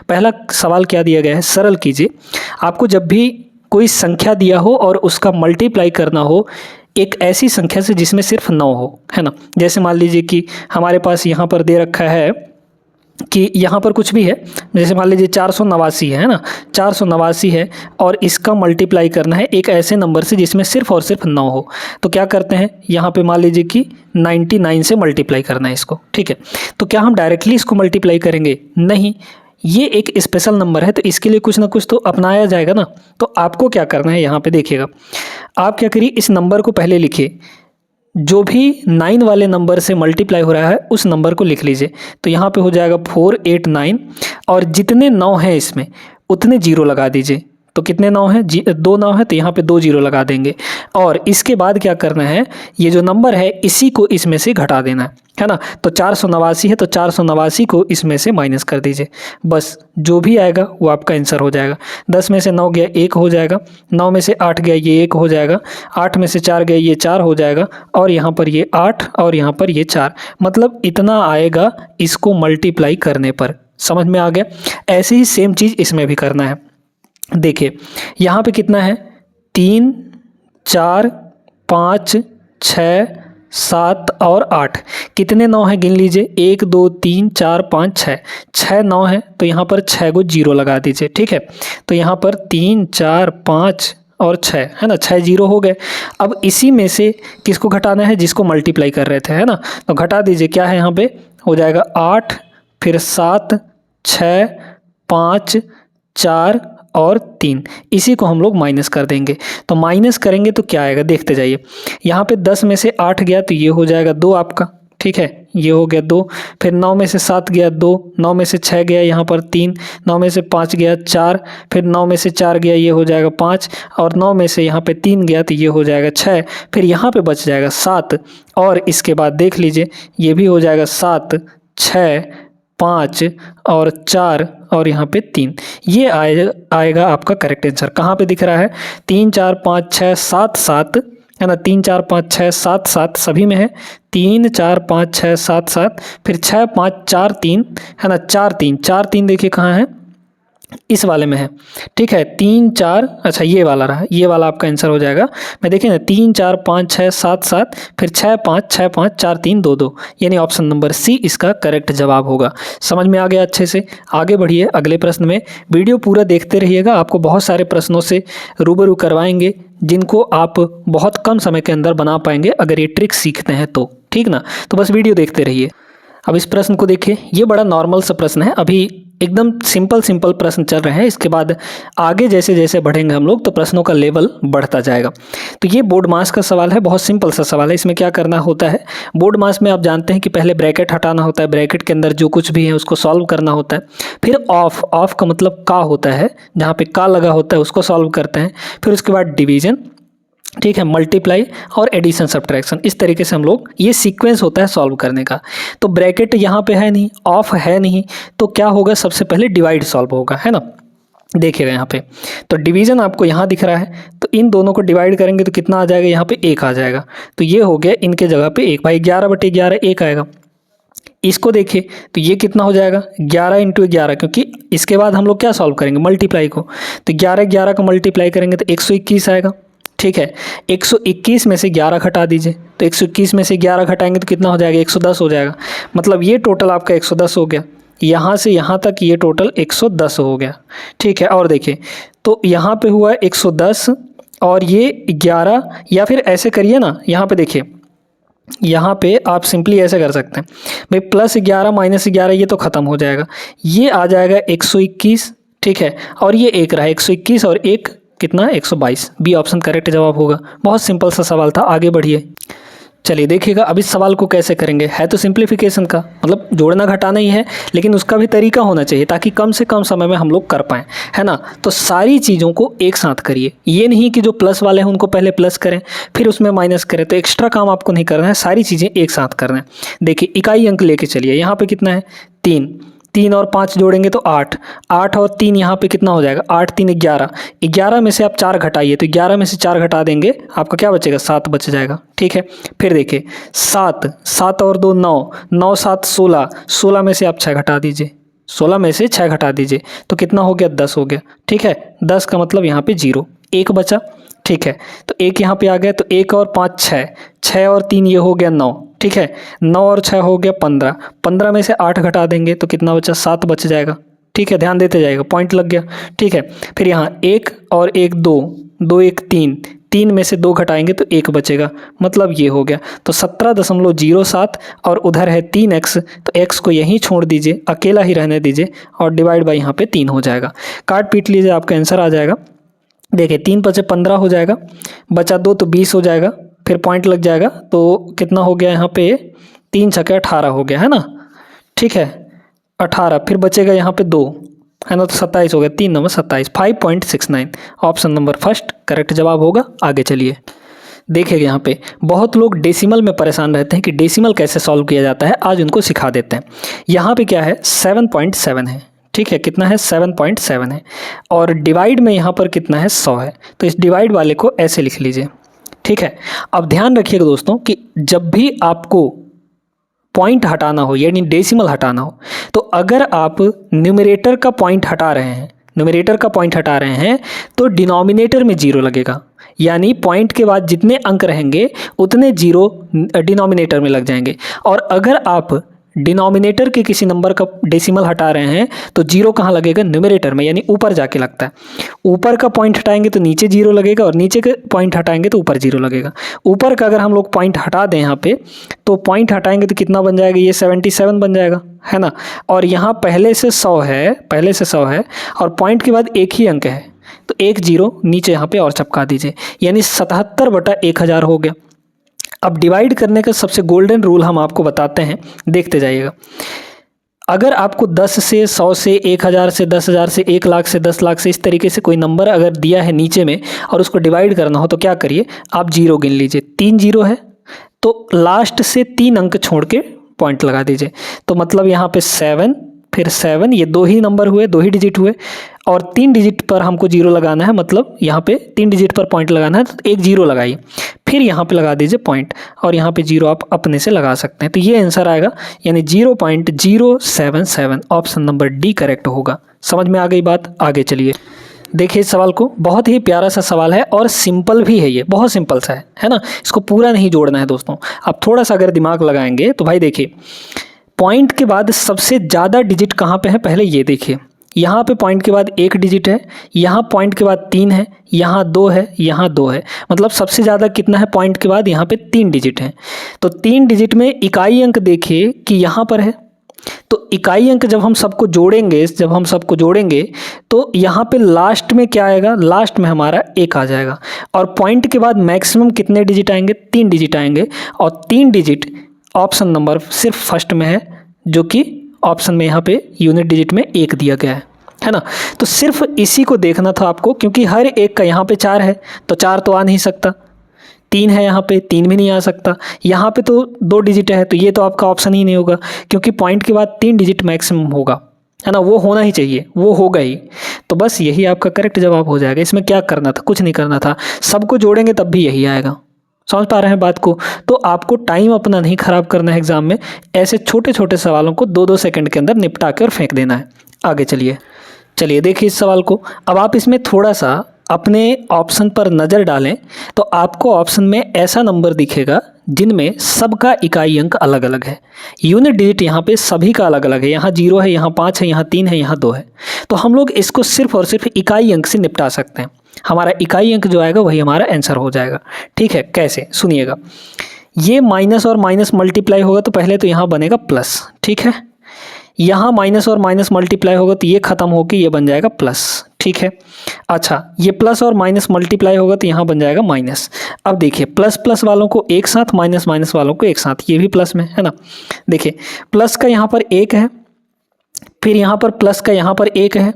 पहला सवाल क्या दिया गया है, सरल कीजिए। आपको जब भी कोई संख्या दिया हो और उसका मल्टीप्लाई करना हो एक ऐसी संख्या से जिसमें सिर्फ 9 हो, है ना। जैसे मान लीजिए कि हमारे पास यहाँ पर दे रखा है कि यहाँ पर कुछ भी है, जैसे मान लीजिए 489 है ना, 489 है और इसका मल्टीप्लाई करना है एक ऐसे नंबर से जिसमें सिर्फ और सिर्फ 9 हो। तो क्या करते हैं, यहाँ पे मान लीजिए कि 99 से मल्टीप्लाई करना है इसको, ठीक है। तो क्या हम डायरेक्टली इसको मल्टीप्लाई करेंगे? नहीं, ये एक स्पेशल नंबर है तो इसके लिए कुछ ना कुछ तो अपनाया जाएगा ना। तो आपको क्या करना है, यहाँ पे देखिएगा, आप क्या करिए, इस नंबर को पहले लिखिए, जो भी 9 वाले नंबर से मल्टीप्लाई हो रहा है उस नंबर को लिख लीजिए। तो यहाँ पे हो जाएगा 489 और जितने 9 हैं इसमें उतने 0 लगा दीजिए। तो कितने 9 हैं, 2 9 है तो यहाँ पे 2 0 लगा देंगे। और इसके बाद क्या करना है, ये जो नंबर है इसी को इसमें से घटा देना है ना। तो 489 है तो 489 को इसमें से माइनस कर दीजिए, बस जो भी आएगा वो आपका आंसर हो जाएगा। 10 में से 9 गया 1 हो जाएगा, 9 में से 8 गया ये 1 हो जाएगा, 8 में से 4 गया ये 4 हो जाएगा और यहाँ पर ये 8 और यहाँ पर ये 4, मतलब इतना आएगा इसको मल्टीप्लाई करने पर। समझ में आ गया? ऐसे ही सेम चीज़ इसमें भी करना है। देखिए यहाँ पे कितना है, 3 4 5 6 7 और 8, कितने 9 हैं गिन लीजिए, 1 2 3 4 5 6, 6 9 है तो यहाँ पर 6 को 0 लगा दीजिए, ठीक है। तो यहाँ पर 3 4 5 और 6 है ना, 6 0 हो गए। अब इसी में से किसको घटाना है, जिसको मल्टीप्लाई कर रहे थे, है ना। तो घटा दीजिए, क्या है यहाँ पे हो जाएगा 8 फिर 7 6 5 4 और 3, इसी को हम लोग माइनस कर देंगे। तो माइनस करेंगे तो क्या आएगा, देखते जाइए। यहाँ पे 10 में से 8 गया तो ये हो जाएगा 2 आपका, ठीक है, ये हो गया 2। फिर 9 में से 7 गया 2, 9 में से 6 गया यहाँ पर 3, 9 में से 5 गया 4, फिर 9 में से 4 गया ये हो जाएगा 5 और 9 में से यहाँ पे 3 गया तो ये हो जाएगा 6, फिर यहाँ पे बच जाएगा 7 और इसके बाद देख लीजिए ये भी हो जाएगा 7 6 5 और 4 और यहाँ पे 3, ये आएगा आपका करेक्ट आंसर। कहाँ पे दिख रहा है, 3 4 5 6 7 7 है ना, 3 4 5 6 7 7 सभी में है, 3 4 5 6 7 7, फिर 6 5 4 3 है ना, 4 3 देखिए कहाँ है, इस वाले में है, ठीक है। 3 4, अच्छा ये वाला रहा, ये वाला आपका आंसर हो जाएगा। मैं देखिए ना, 3 4 5 6 7 7 फिर 6 5 6 5 4 3 2 2, यानी ऑप्शन नंबर सी इसका करेक्ट जवाब होगा। समझ में आ गया अच्छे से? आगे बढ़िए अगले प्रश्न में, वीडियो पूरा देखते रहिएगा, आपको बहुत सारे प्रश्नों से रूबरू करवाएंगे जिनको आप बहुत कम समय के अंदर बना पाएंगे अगर ये ट्रिक सीखते हैं तो, ठीक ना। तो बस वीडियो देखते रहिए। अब इस प्रश्न को देखिए, ये बड़ा नॉर्मल सा प्रश्न है, अभी एकदम सिंपल प्रश्न चल रहे हैं, इसके बाद आगे जैसे जैसे बढ़ेंगे हम लोग तो प्रश्नों का लेवल बढ़ता जाएगा। तो ये बोर्ड मास का सवाल है, बहुत सिंपल सा सवाल है। इसमें क्या करना होता है, बोर्ड मास में आप जानते हैं कि पहले ब्रैकेट हटाना होता है, ब्रैकेट के अंदर जो कुछ भी है उसको सॉल्व करना होता है, फिर ऑफ का मतलब का होता है, जहाँ पे का लगा होता है उसको सॉल्व करते हैं, फिर उसके बाद डिवीजन, ठीक है, मल्टीप्लाई और एडिशन सब्ट्रैक्शन, इस तरीके से हम लोग, ये सीक्वेंस होता है सॉल्व करने का। तो ब्रैकेट यहाँ पे है नहीं, ऑफ है नहीं, तो क्या होगा, सबसे पहले डिवाइड सॉल्व होगा, है ना। देखिएगा यहाँ पे तो डिवीजन आपको यहाँ दिख रहा है, तो इन दोनों को डिवाइड करेंगे तो कितना आ जाएगा, यहाँ पे 1 आ जाएगा। तो ये हो गया इनके जगह पे 1, भाई 11/11 1 आएगा। इसको देखिए तो ये कितना हो जाएगा, 11 × 11, क्योंकि इसके बाद हम लोग क्या सॉल्व करेंगे, मल्टीप्लाई को। तो 11 का मल्टीप्लाई करेंगे तो 121 आएगा, ठीक है। 121 में से 11 घटा दीजिए, तो 121 में से 11 घटाएंगे तो कितना हो जाएगा, 110 हो जाएगा। मतलब ये टोटल आपका 110 हो गया, यहाँ से यहाँ तक ये टोटल 110 हो गया, ठीक है। और देखिए तो यहाँ पे हुआ 110 और ये 11, या फिर ऐसे करिए ना, यहाँ पे देखिए, यहाँ पे आप सिंपली ऐसे कर सकते हैं भाई, +11 -11 ये तो ख़त्म हो जाएगा, ये आ जाएगा 121, ठीक है। और ये 1 रहा, 121 और 1 कितना, 122, बी ऑप्शन करेक्ट जवाब होगा। बहुत सिंपल सा सवाल था, आगे बढ़िए। चलिए देखिएगा अब इस सवाल को कैसे करेंगे, है तो सिंप्लीफिकेशन का, मतलब जोड़ना घटाना ही है, लेकिन उसका भी तरीका होना चाहिए ताकि कम से कम समय में हम लोग कर पाएँ, है ना। तो सारी चीज़ों को एक साथ करिए, ये नहीं कि जो प्लस वाले हैं उनको पहले प्लस करें फिर उसमें माइनस करें, तो एक्स्ट्रा काम आपको नहीं करना है, सारी चीज़ें एक साथ करना है। देखिए इकाई अंक लेके चलिए, यहाँ पे कितना है, 3 और 5 जोड़ेंगे तो 8 और 3 यहाँ पे कितना हो जाएगा, 8 3 11, 11 में से आप 4 घटाइए, तो 11 में से 4 घटा देंगे आपका क्या बचेगा, 7 बच जाएगा, ठीक है। फिर देखिए 7 और 2 9, 9 7 16, 16 में से आप 6 घटा दीजिए, 16 में से 6 घटा दीजिए तो कितना हो गया, 10 हो गया। ठीक है, 10 का मतलब यहाँ पे 0, 1 बचा। ठीक है, तो 1 यहाँ पे आ गया, तो 1 और 5 6, 6 और 3 ये हो गया 9। ठीक है, 9 और 6 हो गया 15, 15 में से 8 घटा देंगे तो कितना बचा, 7 बच जाएगा। ठीक है, ध्यान देते जाएगा, पॉइंट लग गया। ठीक है, फिर यहाँ 1 और 1 2, 2 1 3, 3 में से 2 घटाएंगे तो 1 बचेगा, मतलब ये हो गया। तो 17.07 और उधर है 3x, तो x को यहीं छोड़ दीजिए, अकेला ही रहने दीजिए और डिवाइड बाई यहाँ पे 3 हो जाएगा। काट पीट लीजिए, आपका आंसर आ जाएगा। देखिए 3 5 15 हो जाएगा, बचा 2 तो 20 हो जाएगा, फिर पॉइंट लग जाएगा तो कितना हो गया यहाँ पे, 3 6 18 हो गया है ना। ठीक है, 18, फिर बचेगा यहाँ पे 2 है ना, तो 27 हो गया, 3 number 27, 5.69 option number first correct जवाब होगा। आगे चलिए, देखिएगा यहाँ पे बहुत लोग डेसिमल में परेशान रहते हैं कि डेसिमल कैसे सॉल्व किया जाता है, आज उनको सिखा देते हैं। यहाँ पे क्या है, 7.7 है। ठीक है, कितना है, 7.7 है, और डिवाइड में यहाँ पर कितना है, 100 है, तो इस डिवाइड वाले को ऐसे लिख लीजिए। ठीक है, अब ध्यान रखिएगा दोस्तों कि जब भी आपको पॉइंट हटाना हो यानी डेसिमल हटाना हो, तो अगर आप न्यूमरेटर का पॉइंट हटा रहे हैं, न्यूमरेटर का पॉइंट हटा रहे हैं तो डिनोमिनेटर में 0 लगेगा, यानी पॉइंट के बाद जितने अंक रहेंगे उतने 0 डिनोमिनेटर में लग जाएंगे। और अगर आप डिनोमिनेटर के किसी नंबर का डेसिमल हटा रहे हैं तो 0 कहाँ लगेगा, न्यूमरेटर में, यानी ऊपर जाके लगता है। ऊपर का पॉइंट हटाएंगे तो नीचे 0 लगेगा और नीचे के पॉइंट हटाएंगे तो ऊपर 0 लगेगा। ऊपर का अगर हम लोग पॉइंट हटा दें यहाँ पे, तो पॉइंट हटाएंगे तो कितना बन जाएगा, ये 77 बन जाएगा है ना। और यहाँ पहले से 100 है, पहले से 100 है और पॉइंट के बाद एक ही अंक है, तो 1 0 नीचे यहाँ पे और चिपका दीजिए, यानी 77/1000 हो गया। अब डिवाइड करने का सबसे गोल्डन रूल हम आपको बताते हैं, देखते जाइएगा। अगर आपको 10 से 100 से 1000 से 10,000 से 1 लाख से 10 लाख से इस तरीके से कोई नंबर अगर दिया है नीचे में और उसको डिवाइड करना हो तो क्या करिए, आप 0 गिन लीजिए। 3 0 है तो लास्ट से 3 अंक छोड़ के पॉइंट लगा दीजिए, तो मतलब यहाँ पे 7 फिर 7, ये 2 ही नंबर हुए, 2 ही डिजिट हुए और 3 डिजिट पर हमको 0 लगाना है, मतलब यहाँ पे 3 डिजिट पर पॉइंट लगाना है, तो एक 0 लगाइए, फिर यहाँ पे लगा दीजिए पॉइंट और यहाँ पे 0 आप अपने से लगा सकते हैं, तो ये आंसर आएगा, यानी 0.077 ऑप्शन नंबर डी करेक्ट होगा। समझ में आ गई बात, आगे चलिए। देखिए इस सवाल को, बहुत ही प्यारा सा सवाल है और सिंपल भी है, ये बहुत सिंपल सा है ना। इसको पूरा नहीं जोड़ना है दोस्तों, आप थोड़ा सा अगर दिमाग लगाएंगे तो भाई देखिए, पॉइंट के बाद सबसे ज़्यादा डिजिट कहाँ पे है, पहले ये देखिए, यहाँ पे पॉइंट के बाद 1 डिजिट है, यहाँ पॉइंट के बाद 3 है, यहाँ 2 है, यहाँ 2 है, मतलब सबसे ज़्यादा कितना है पॉइंट के बाद, यहाँ पे 3 डिजिट है। तो 3 डिजिट में इकाई अंक देखिए कि यहाँ पर है, तो इकाई अंक जब हम सबको जोड़ेंगे तो यहाँ पे लास्ट में क्या आएगा, लास्ट में हमारा 1 आ जाएगा और पॉइंट के बाद मैक्सिमम कितने डिजिट आएंगे, 3 डिजिट आएंगे और 3 डिजिट ऑप्शन नंबर सिर्फ फर्स्ट में है, जो कि ऑप्शन में यहाँ पे यूनिट डिजिट में 1 दिया गया है ना। तो सिर्फ इसी को देखना था आपको, क्योंकि हर एक का यहाँ पे 4 है तो 4 तो आ नहीं सकता, 3 है यहाँ पे 3 भी नहीं आ सकता, यहाँ पे तो 2 डिजिट है तो ये तो आपका ऑप्शन ही नहीं होगा, क्योंकि पॉइंट के बाद 3 डिजिट मैक्सिमम होगा है ना, वो होना ही चाहिए, वो होगा ही। तो बस यही आपका करेक्ट जवाब हो जाएगा। इसमें क्या करना था, कुछ नहीं करना था, सबको जोड़ेंगे तब भी यही आएगा। समझ पा रहे हैं बात को। तो आपको टाइम अपना नहीं खराब करना है एग्जाम में, ऐसे छोटे छोटे सवालों को 2-2 सेकंड के अंदर निपटा के और फेंक देना है। आगे चलिए देखिए इस सवाल को। अब आप इसमें थोड़ा सा अपने ऑप्शन पर नज़र डालें तो आपको ऑप्शन में ऐसा नंबर दिखेगा जिनमें सबका इकाई अंक अलग अलग है, यूनिट डिजिट यहाँ पे सभी का अलग अलग है, यहाँ 0 है, यहाँ 5 है, यहाँ 3 है, यहाँ 2 है। तो हम लोग इसको सिर्फ और सिर्फ इकाई अंक से निपटा सकते हैं, हमारा इकाई अंक जो आएगा वही हमारा आंसर हो जाएगा। ठीक है, कैसे सुनिएगा, ये माइनस और माइनस मल्टीप्लाई होगा तो पहले तो यहाँ बनेगा प्लस, ठीक है, यहाँ माइनस और माइनस मल्टीप्लाई होगा तो ये खत्म होकर ये बन जाएगा प्लस, ठीक है। अच्छा, ये प्लस और माइनस मल्टीप्लाई होगा तो यहाँ बन जाएगा माइनस। अब देखिए प्लस प्लस वालों को एक साथ, माइनस माइनस वालों को एक साथ, ये भी प्लस में है ना। देखिए प्लस का यहाँ पर 1 है, फिर यहाँ पर प्लस का यहाँ पर 1 है,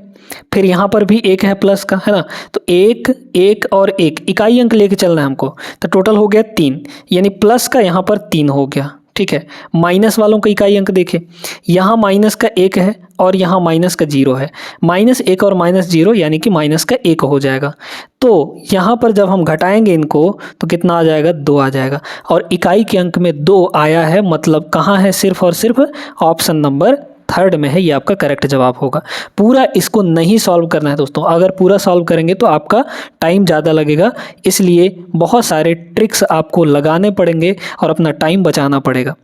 फिर यहाँ पर भी 1 है प्लस का, है ना। तो 1 1 और 1 इकाई अंक लेके चलना है हमको, तो टोटल हो गया 3, यानी प्लस का यहाँ पर 3 हो गया, ठीक है। माइनस वालों का इकाई अंक देखें, यहाँ माइनस का 1 है और यहाँ माइनस का 0 है, -1 और -0 यानी कि माइनस का 1 हो जाएगा। तो यहाँ पर जब हम घटाएंगे इनको तो कितना आ जाएगा, 2 आ जाएगा, और इकाई के अंक में 2 आया है, मतलब कहाँ है, सिर्फ और सिर्फ ऑप्शन नंबर थर्ड में है, ये आपका करेक्ट जवाब होगा। पूरा इसको नहीं सॉल्व करना है दोस्तों, अगर पूरा सॉल्व करेंगे तो आपका टाइम ज़्यादा लगेगा, इसलिए बहुत सारे ट्रिक्स आपको लगाने पड़ेंगे और अपना टाइम बचाना पड़ेगा।